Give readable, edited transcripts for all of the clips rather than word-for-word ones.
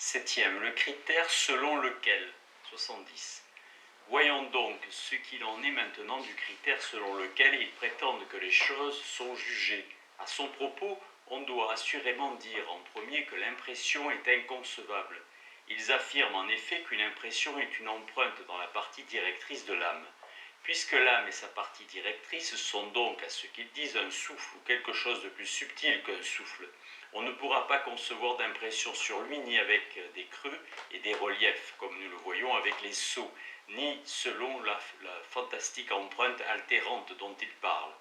Septième, le critère selon lequel. 70. Voyons donc ce qu'il en est maintenant du critère selon lequel ils prétendent que les choses sont jugées. À son propos, on doit assurément dire en premier que l'impression est inconcevable. Ils affirment en effet qu'une impression est une empreinte dans la partie directrice de l'âme. Puisque l'âme et sa partie directrice sont donc, à ce qu'ils disent, un souffle ou quelque chose de plus subtil qu'un souffle, on ne pourra pas concevoir d'impression sur lui ni avec des creux et des reliefs, comme nous le voyons avec les sceaux, ni selon la fantastique empreinte altérante dont il parle.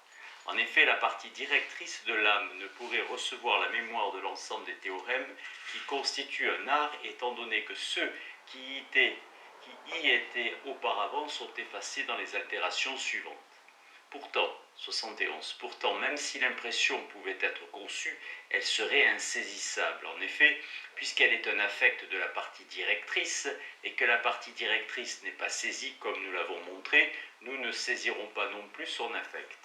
En effet, la partie directrice de l'âme ne pourrait recevoir la mémoire de l'ensemble des théorèmes qui constituent un art, étant donné que ceux qui y étaient auparavant sont effacés dans les altérations suivantes. Pourtant, 71, pourtant, même si l'impression pouvait être conçue, elle serait insaisissable. En effet, puisqu'elle est un affect de la partie directrice, et que la partie directrice n'est pas saisie comme nous l'avons montré, nous ne saisirons pas non plus son affect.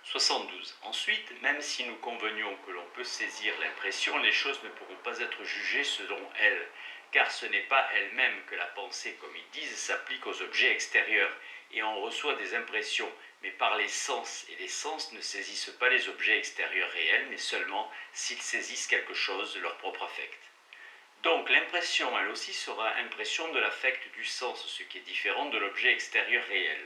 72. Ensuite, même si nous convenions que l'on peut saisir l'impression, les choses ne pourront pas être jugées selon elle, car ce n'est pas elle-même que la pensée, comme ils disent, s'applique aux objets extérieurs, et on reçoit des impressions, mais par les sens, et les sens ne saisissent pas les objets extérieurs réels, mais seulement s'ils saisissent quelque chose de leur propre affect. Donc l'impression, elle aussi, sera impression de l'affect du sens, ce qui est différent de l'objet extérieur réel.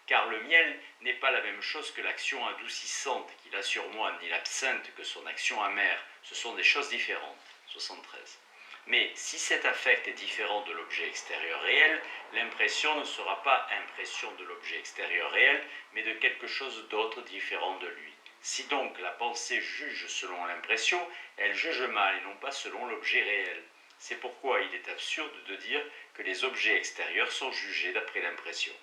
Car le miel n'est pas la même chose que l'action adoucissante qu'il a sur moi, ni l'absinthe que son action amère. Ce sont des choses différentes. 73. Mais si cet affect est différent de l'objet extérieur réel, l'impression ne sera pas impression de l'objet extérieur réel, mais de quelque chose d'autre différent de lui. Si donc la pensée juge selon l'impression, elle juge mal et non pas selon l'objet réel. C'est pourquoi il est absurde de dire que les objets extérieurs sont jugés d'après l'impression.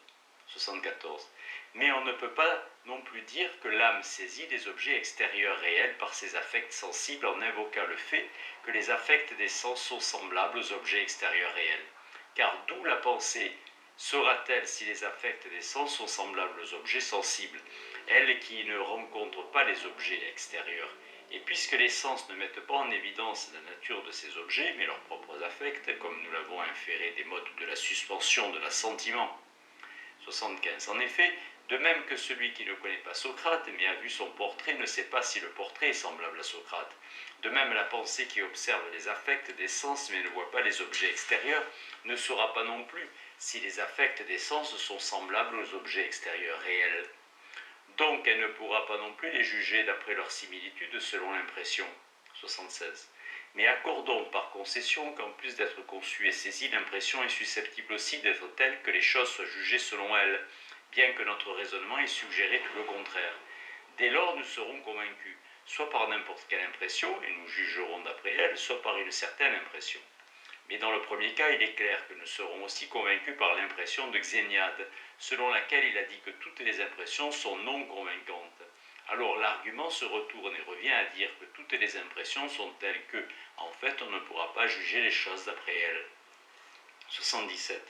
74. Mais on ne peut pas non plus dire que l'âme saisit des objets extérieurs réels par ses affects sensibles en invoquant le fait que les affects des sens sont semblables aux objets extérieurs réels. Car d'où la pensée saura-t-elle si les affects des sens sont semblables aux objets sensibles, elle qui ne rencontre pas les objets extérieurs? Et puisque les sens ne mettent pas en évidence la nature de ces objets, mais leurs propres affects, comme nous l'avons inféré des modes de la suspension de l'assentiment. 75. En effet, de même que celui qui ne connaît pas Socrate, mais a vu son portrait, ne sait pas si le portrait est semblable à Socrate. De même, la pensée qui observe les affects des sens, mais ne voit pas les objets extérieurs, ne saura pas non plus si les affects des sens sont semblables aux objets extérieurs réels. Donc, elle ne pourra pas non plus les juger d'après leur similitude selon l'impression. 76. Mais accordons par concession qu'en plus d'être conçue et saisie, l'impression est susceptible aussi d'être telle que les choses soient jugées selon elle, bien que notre raisonnement ait suggéré tout le contraire. Dès lors, nous serons convaincus, soit par n'importe quelle impression, et nous jugerons d'après elle, soit par une certaine impression. Mais dans le premier cas, il est clair que nous serons aussi convaincus par l'impression de Xéniade, selon laquelle il a dit que toutes les impressions sont non convaincantes. Alors l'argument se retourne et revient à dire que toutes les impressions sont telles que, en fait, on ne pourra pas juger les choses d'après elles. 77.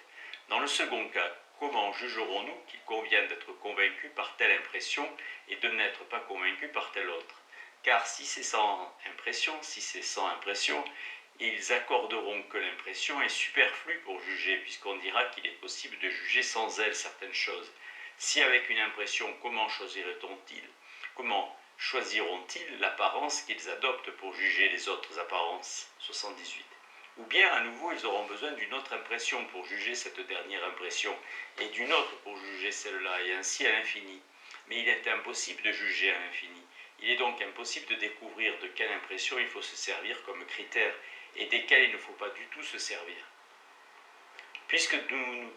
Dans le second cas, comment jugerons-nous qu'il convient d'être convaincu par telle impression et de n'être pas convaincu par telle autre? Car si c'est sans impression, ils accorderont que l'impression est superflue pour juger, puisqu'on dira qu'il est possible de juger sans elle certaines choses. Si avec une impression, comment choisiront-ils l'apparence qu'ils adoptent pour juger les autres apparences? 78. Ou bien, à nouveau, ils auront besoin d'une autre impression pour juger cette dernière impression, et d'une autre pour juger celle-là, et ainsi à l'infini. Mais il est impossible de juger à l'infini. Il est donc impossible de découvrir de quelle impression il faut se servir comme critère, et desquelles il ne faut pas du tout se servir. Puisque nous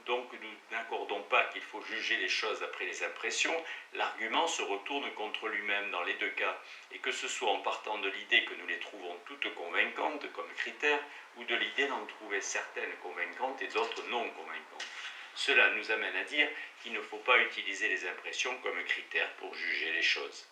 n'accordons pas qu'il faut juger les choses après les impressions, l'argument se retourne contre lui-même dans les deux cas, et que ce soit en partant de l'idée que nous les trouvons toutes convaincantes comme critères, ou de l'idée d'en trouver certaines convaincantes et d'autres non convaincantes. Cela nous amène à dire qu'il ne faut pas utiliser les impressions comme critères pour juger les choses.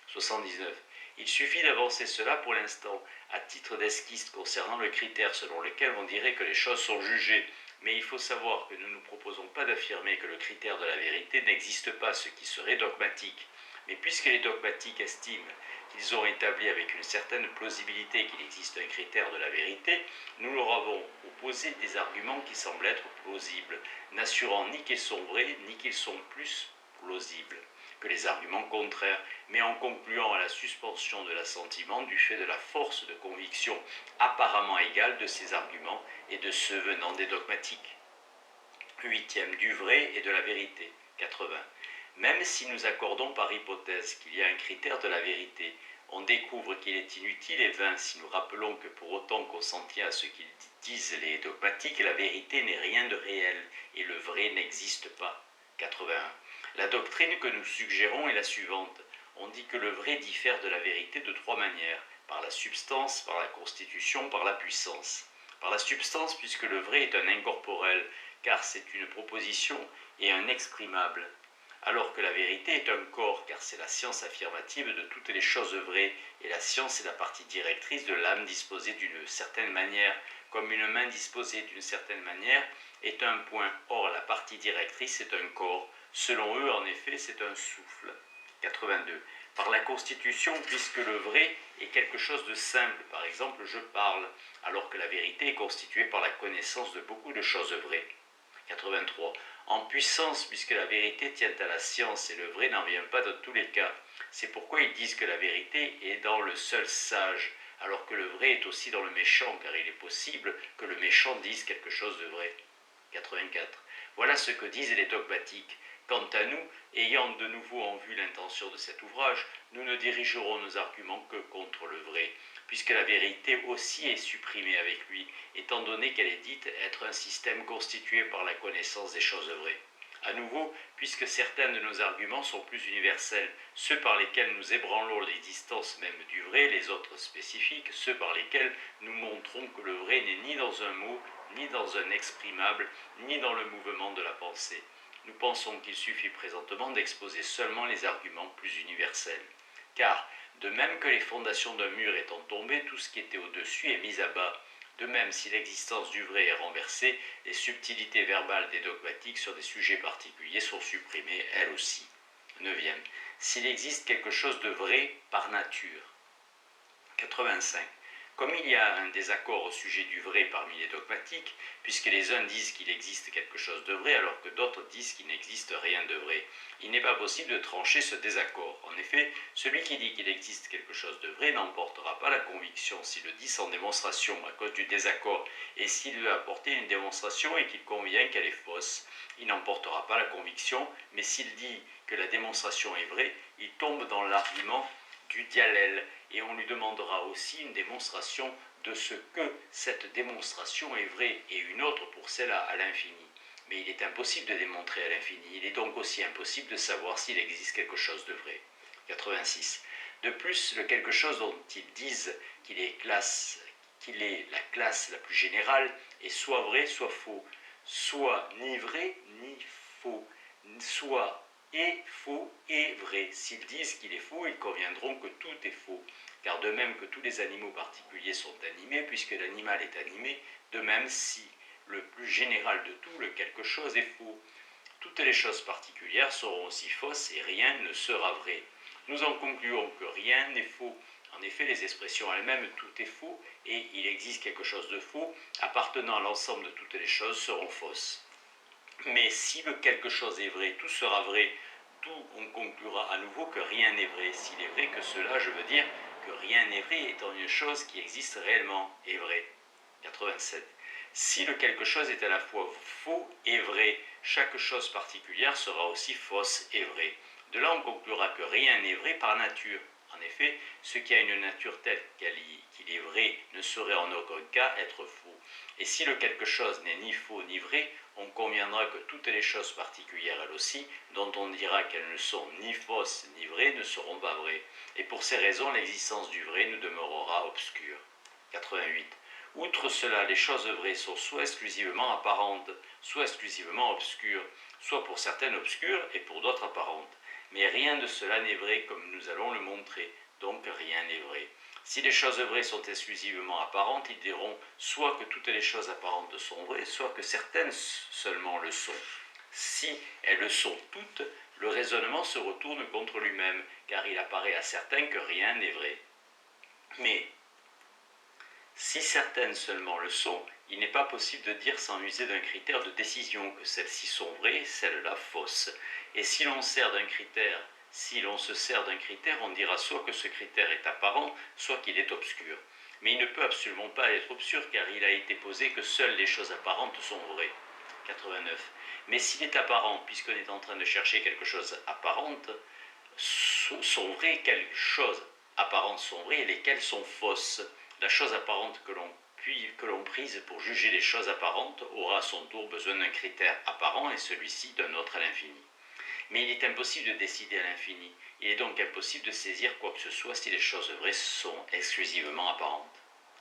79. Il suffit d'avancer cela pour l'instant, à titre d'esquisse concernant le critère selon lequel on dirait que les choses sont jugées, mais il faut savoir que nous ne nous proposons pas d'affirmer que le critère de la vérité n'existe pas, ce qui serait dogmatique. Mais puisque les dogmatiques estiment qu'ils ont établi avec une certaine plausibilité qu'il existe un critère de la vérité, nous leur avons opposé des arguments qui semblent être plausibles, n'assurant ni qu'ils sont vrais, ni qu'ils sont plus plausibles que les arguments contraires, mais en concluant à la suspension de l'assentiment du fait de la force de conviction apparemment égale de ces arguments et de ceux venant des dogmatiques. Huitième, du vrai et de la vérité. 80. Même si nous accordons par hypothèse qu'il y a un critère de la vérité, on découvre qu'il est inutile et vain si nous rappelons que pour autant qu'on s'en tient à ce qu'ils disent les dogmatiques, la vérité n'est rien de réel et le vrai n'existe pas. 81. La doctrine que nous suggérons est la suivante. On dit que le vrai diffère de la vérité de trois manières, par la substance, par la constitution, par la puissance. Par la substance, puisque le vrai est un incorporel, car c'est une proposition et un exprimable, alors que la vérité est un corps, car c'est la science affirmative de toutes les choses vraies, et la science est la partie directrice de l'âme disposée d'une certaine manière, comme une main disposée d'une certaine manière est un point. Or, la partie directrice est un corps. Selon eux, en effet, c'est un souffle. 82. Par la constitution, puisque le vrai est quelque chose de simple, par exemple, je parle, alors que la vérité est constituée par la connaissance de beaucoup de choses vraies. 83. En puissance, puisque la vérité tient à la science et le vrai n'en vient pas dans tous les cas. C'est pourquoi ils disent que la vérité est dans le seul sage, alors que le vrai est aussi dans le méchant, car il est possible que le méchant dise quelque chose de vrai. 84. Voilà ce que disent les dogmatiques. Quant à nous, ayant de nouveau en vue l'intention de cet ouvrage, nous ne dirigerons nos arguments que contre le vrai, puisque la vérité aussi est supprimée avec lui, étant donné qu'elle est dite être un système constitué par la connaissance des choses vraies. À nouveau, puisque certains de nos arguments sont plus universels, ceux par lesquels nous ébranlons l'existence même du vrai, les autres spécifiques, ceux par lesquels nous montrons que le vrai n'est ni dans un mot, ni dans un exprimable, ni dans le mouvement de la pensée. Nous pensons qu'il suffit présentement d'exposer seulement les arguments plus universels. Car, de même que les fondations d'un mur étant tombées, tout ce qui était au-dessus est mis à bas. De même, si l'existence du vrai est renversée, les subtilités verbales des dogmatiques sur des sujets particuliers sont supprimées, elles aussi. 9e. S'il existe quelque chose de vrai par nature. 85. Comme il y a un désaccord au sujet du vrai parmi les dogmatiques, puisque les uns disent qu'il existe quelque chose de vrai alors que d'autres disent qu'il n'existe rien de vrai, il n'est pas possible de trancher ce désaccord. En effet, celui qui dit qu'il existe quelque chose de vrai n'emportera pas la conviction s'il le dit sans démonstration à cause du désaccord, et s'il veut apporter une démonstration et qu'il convient qu'elle est fausse. Il n'emportera pas la conviction, mais s'il dit que la démonstration est vraie, il tombe dans l'argument du diallèle, et on lui demandera aussi une démonstration de ce que cette démonstration est vraie, et une autre pour celle à l'infini. Mais il est impossible de démontrer à l'infini, il est donc aussi impossible de savoir s'il existe quelque chose de vrai. 86. De plus, le quelque chose dont ils disent qu'il est la classe la plus générale est soit vrai, soit faux, soit ni vrai, ni faux, soit et faux et vrai. S'ils disent qu'il est faux, ils conviendront que tout est faux, car de même que tous les animaux particuliers sont animés, puisque l'animal est animé, de même si le plus général de tout, le quelque chose est faux, toutes les choses particulières seront aussi fausses et rien ne sera vrai. Nous en concluons que rien n'est faux. En effet, les expressions elles-mêmes, tout est faux, et il existe quelque chose de faux, appartenant à l'ensemble de toutes les choses, seront fausses. Mais si le quelque chose est vrai, tout sera vrai, d'où on conclura à nouveau que rien n'est vrai. S'il est vrai que cela, je veux dire que rien n'est vrai étant une chose qui existe réellement et vraie. 87. Si le quelque chose est à la fois faux et vrai, chaque chose particulière sera aussi fausse et vraie. De là, on conclura que rien n'est vrai par nature. En effet, ce qui a une nature telle qu'il est vrai ne saurait en aucun cas être faux. Et si le quelque chose n'est ni faux ni vrai, on conviendra que toutes les choses particulières, elles aussi, dont on dira qu'elles ne sont ni fausses ni vraies, ne seront pas vraies. Et pour ces raisons, l'existence du vrai nous demeurera obscure. 88. Outre cela, les choses vraies sont soit exclusivement apparentes, soit exclusivement obscures, soit pour certaines obscures et pour d'autres apparentes. Mais rien de cela n'est vrai comme nous allons le montrer, donc rien n'est vrai. Si les choses vraies sont exclusivement apparentes, ils diront soit que toutes les choses apparentes sont vraies, soit que certaines seulement le sont. Si elles le sont toutes, le raisonnement se retourne contre lui-même, car il apparaît à certains que rien n'est vrai. Mais si certaines seulement le sont, il n'est pas possible de dire sans user d'un critère de décision que celles-ci sont vraies, celles-là fausses. Et si l'on se sert d'un critère, on dira soit que ce critère est apparent, soit qu'il est obscur. Mais il ne peut absolument pas être obscur, car il a été posé que seules les choses apparentes sont vraies. 89. Mais s'il est apparent, puisqu'on est en train de chercher quelque chose apparente, sont vraies, quelles choses apparentes sont vraies et lesquelles sont fausses. La chose apparente que l'on prise pour juger les choses apparentes aura à son tour besoin d'un critère apparent et celui-ci d'un autre à l'infini. Mais il est impossible de décider à l'infini. Il est donc impossible de saisir quoi que ce soit si les choses vraies sont exclusivement apparentes.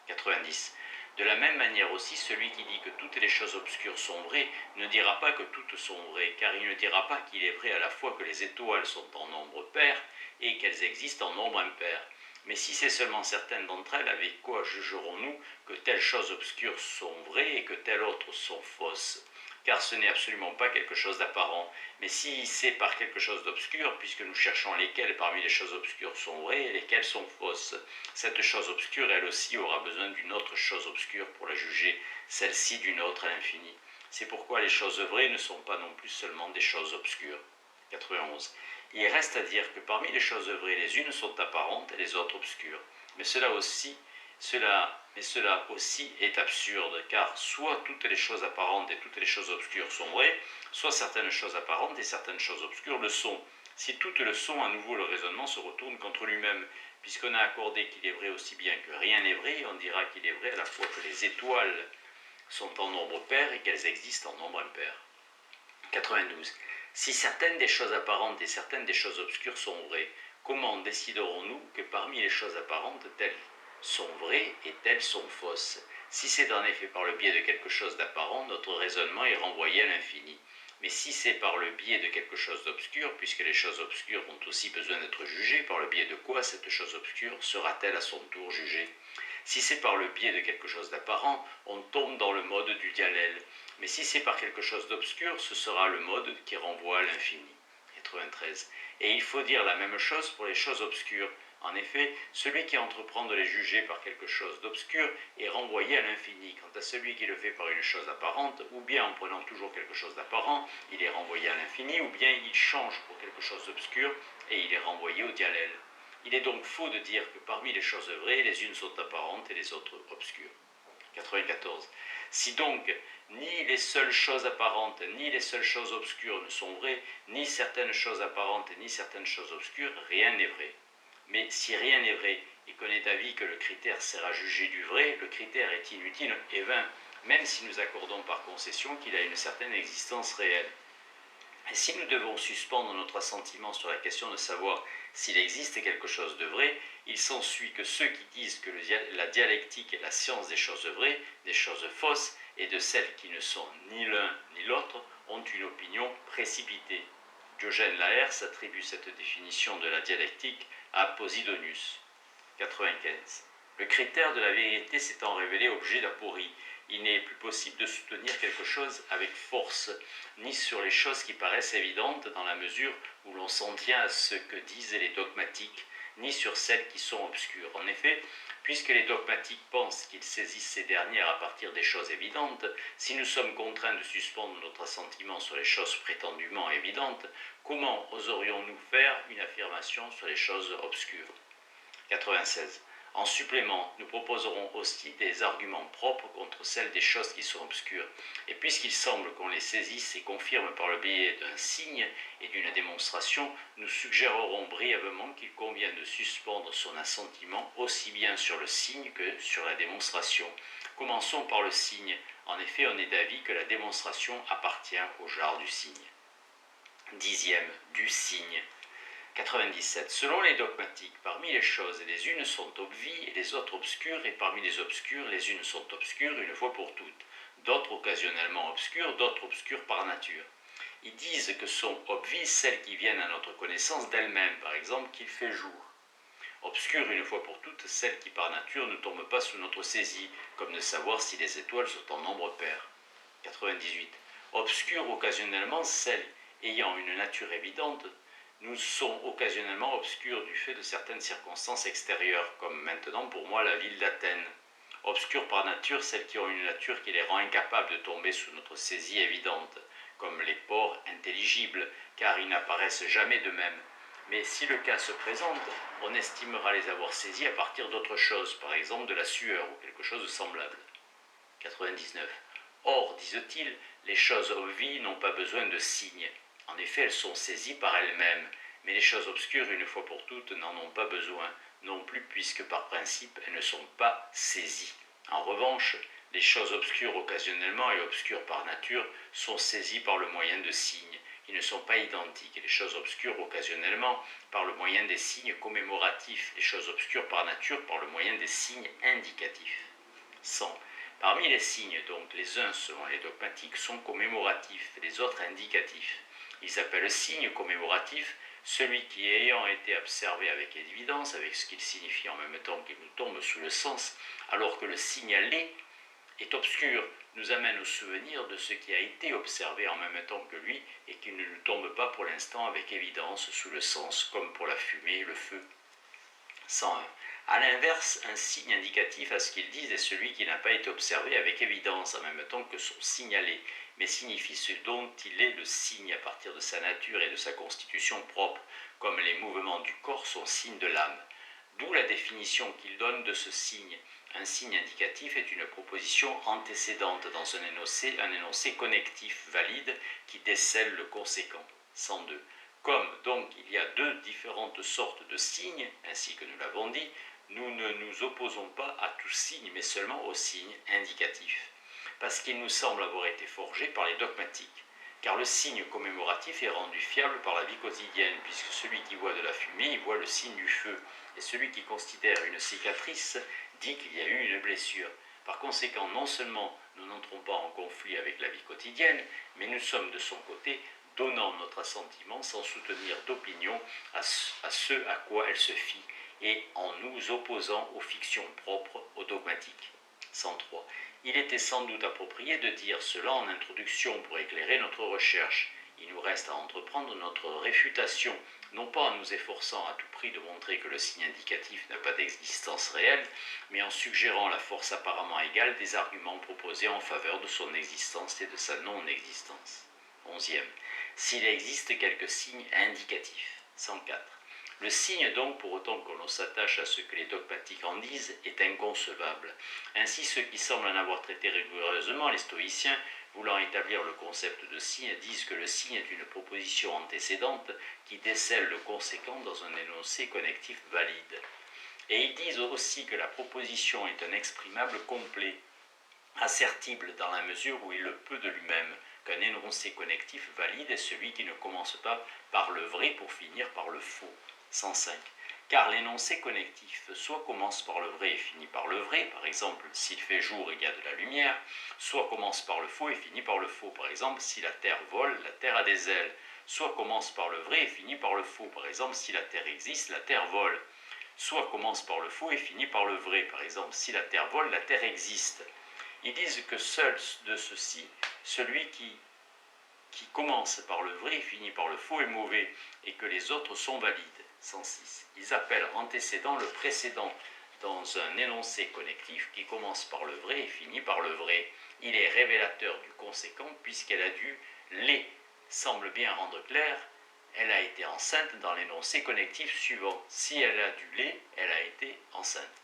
90. De la même manière aussi, celui qui dit que toutes les choses obscures sont vraies ne dira pas que toutes sont vraies, car il ne dira pas qu'il est vrai à la fois que les étoiles sont en nombre pair et qu'elles existent en nombre impair. Mais si c'est seulement certaines d'entre elles, avec quoi jugerons-nous que telles choses obscures sont vraies et que telles autres sont fausses? Car ce n'est absolument pas quelque chose d'apparent. Mais si c'est par quelque chose d'obscur, puisque nous cherchons lesquelles parmi les choses obscures sont vraies et lesquelles sont fausses, cette chose obscure, elle aussi, aura besoin d'une autre chose obscure pour la juger, celle-ci d'une autre à l'infini. C'est pourquoi les choses vraies ne sont pas non plus seulement des choses obscures. 91. Il reste à dire que parmi les choses vraies, les unes sont apparentes et les autres obscures. Mais cela aussi est absurde, car soit toutes les choses apparentes et toutes les choses obscures sont vraies, soit certaines choses apparentes et certaines choses obscures le sont. Si toutes le sont, à nouveau le raisonnement se retourne contre lui-même, puisqu'on a accordé qu'il est vrai aussi bien que rien n'est vrai, on dira qu'il est vrai à la fois que les étoiles sont en nombre pair et qu'elles existent en nombre impair. 92. Si certaines des choses apparentes et certaines des choses obscures sont vraies, comment déciderons-nous que parmi les choses apparentes, telles sont vraies et telles sont fausses? Si c'est en effet par le biais de quelque chose d'apparent, notre raisonnement est renvoyé à l'infini. Mais si c'est par le biais de quelque chose d'obscur, puisque les choses obscures ont aussi besoin d'être jugées, par le biais de quoi cette chose obscure sera-t-elle à son tour jugée? Si c'est par le biais de quelque chose d'apparent, on tombe dans le mode du diallèle. Mais si c'est par quelque chose d'obscur, ce sera le mode qui renvoie à l'infini. 93. Et il faut dire la même chose pour les choses obscures. En effet, celui qui entreprend de les juger par quelque chose d'obscur est renvoyé à l'infini. Quant à celui qui le fait par une chose apparente, ou bien en prenant toujours quelque chose d'apparent, il est renvoyé à l'infini, ou bien il change pour quelque chose d'obscur et il est renvoyé au diallèle. Il est donc faux de dire que parmi les choses vraies, les unes sont apparentes et les autres obscures. 94. Si donc ni les seules choses apparentes ni les seules choses obscures ne sont vraies, ni certaines choses apparentes ni certaines choses obscures, rien n'est vrai. Mais si rien n'est vrai et qu'on est d'avis que le critère sert à juger du vrai, le critère est inutile et vain, même si nous accordons par concession qu'il a une certaine existence réelle. Et si nous devons suspendre notre assentiment sur la question de savoir s'il existe quelque chose de vrai, il s'ensuit que ceux qui disent que la dialectique est la science des choses vraies, des choses fausses, et de celles qui ne sont ni l'un ni l'autre, ont une opinion précipitée. Diogène Laërce attribue cette définition de la dialectique à Posidonius. 95. Le critère de la vérité s'étant révélé objet d'aporie, il n'est plus possible de soutenir quelque chose avec force, ni sur les choses qui paraissent évidentes dans la mesure où l'on s'en tient à ce que disent les dogmatiques, ni sur celles qui sont obscures. En effet, puisque les dogmatiques pensent qu'ils saisissent ces dernières à partir des choses évidentes, si nous sommes contraints de suspendre notre assentiment sur les choses prétendument évidentes, comment oserions-nous faire une affirmation sur les choses obscures? 96. En supplément, nous proposerons aussi des arguments propres contre celles des choses qui sont obscures. Et puisqu'il semble qu'on les saisisse et confirme par le biais d'un signe et d'une démonstration, nous suggérerons brièvement qu'il convient de suspendre son assentiment aussi bien sur le signe que sur la démonstration. Commençons par le signe. En effet, on est d'avis que la démonstration appartient au genre du signe. 10e, du signe. 97. Selon les dogmatiques, parmi les choses, les unes sont obvies et les autres obscures, et parmi les obscures, les unes sont obscures une fois pour toutes, d'autres occasionnellement obscures, d'autres obscures par nature. Ils disent que sont obvies celles qui viennent à notre connaissance d'elles-mêmes, par exemple qu'il fait jour. Obscures une fois pour toutes celles qui par nature ne tombent pas sous notre saisie, comme de savoir si les étoiles sont en nombre pair. 98. Obscures occasionnellement celles ayant une nature évidente, nous sont occasionnellement obscurs du fait de certaines circonstances extérieures, comme maintenant pour moi la ville d'Athènes. Obscures par nature, celles qui ont une nature qui les rend incapables de tomber sous notre saisie évidente, comme les porcs intelligibles, car ils n'apparaissent jamais d'eux-mêmes. Mais si le cas se présente, on estimera les avoir saisis à partir d'autre chose, par exemple de la sueur ou quelque chose de semblable. 99. Or, disent-ils, les choses obvies n'ont pas besoin de signes. En effet, elles sont saisies par elles-mêmes, mais les choses obscures, une fois pour toutes, n'en ont pas besoin, non plus puisque par principe, elles ne sont pas saisies. En revanche, les choses obscures occasionnellement et obscures par nature sont saisies par le moyen de signes, qui ne sont pas identiques. Et les choses obscures occasionnellement par le moyen des signes commémoratifs, les choses obscures par nature par le moyen des signes indicatifs. 100. Parmi les signes, donc, les uns, selon les dogmatiques, sont commémoratifs, les autres indicatifs. Ils s'appellent signes commémoratifs celui qui, ayant été observé avec évidence, avec ce qu'il signifie en même temps qu'il nous tombe sous le sens, alors que le signalé est obscur, nous amène au souvenir de ce qui a été observé en même temps que lui et qui ne nous tombe pas pour l'instant avec évidence sous le sens, comme pour la fumée et le feu. 101. A l'inverse, un signe indicatif à ce qu'ils disent est celui qui n'a pas été observé avec évidence en même temps que son signalé, mais signifie ce dont il est le signe à partir de sa nature et de sa constitution propre, comme les mouvements du corps sont signes de l'âme. D'où la définition qu'il donne de ce signe. Un signe indicatif est une proposition antécédente dans un énoncé connectif valide qui décèle le conséquent. 102. Comme donc il y a deux différentes sortes de signes, ainsi que nous l'avons dit, nous ne nous opposons pas à tout signe, mais seulement aux signes indicatifs, parce qu'il nous semble avoir été forgé par les dogmatiques. Car le signe commémoratif est rendu fiable par la vie quotidienne, puisque celui qui voit de la fumée, il voit le signe du feu, et celui qui considère une cicatrice dit qu'il y a eu une blessure. Par conséquent, non seulement nous n'entrons pas en conflit avec la vie quotidienne, mais nous sommes de son côté donnant notre assentiment sans soutenir d'opinion à ce à quoi elle se fie, et en nous opposant aux fictions propres aux dogmatiques. 103. Il était sans doute approprié de dire cela en introduction pour éclairer notre recherche. Il nous reste à entreprendre notre réfutation, non pas en nous efforçant à tout prix de montrer que le signe indicatif n'a pas d'existence réelle, mais en suggérant la force apparemment égale des arguments proposés en faveur de son existence et de sa non-existence. 11e. S'il existe quelques signes indicatifs. 104. Le signe donc, pour autant que l'on s'attache à ce que les dogmatiques en disent, est inconcevable. Ainsi, ceux qui semblent en avoir traité rigoureusement, les stoïciens, voulant établir le concept de signe, disent que le signe est une proposition antécédente qui décèle le conséquent dans un énoncé connectif valide. Et ils disent aussi que la proposition est un exprimable complet, assertible dans la mesure où il le peut de lui-même, qu'un énoncé connectif valide est celui qui ne commence pas par le vrai pour finir par le faux. 105. Car l'énoncé connectif soit commence par le vrai et finit par le vrai, par exemple s'il fait jour il y a de la lumière, soit commence par le faux et finit par le faux, par exemple si la terre vole, la terre a des ailes, soit commence par le vrai et finit par le faux, par exemple si la terre existe, la terre vole, soit commence par le faux et finit par le vrai, par exemple si la terre vole, la terre existe. Ils disent que seul de ceux-ci, celui qui commence par le vrai et finit par le faux est mauvais, et que les autres sont valides. 106. Ils appellent antécédent le précédent dans un énoncé connectif qui commence par le vrai et finit par le vrai. Il est révélateur du conséquent puisqu'elle a dû les semble bien rendre clair, elle a été enceinte dans l'énoncé connectif suivant. Si elle a dû les, elle a été enceinte.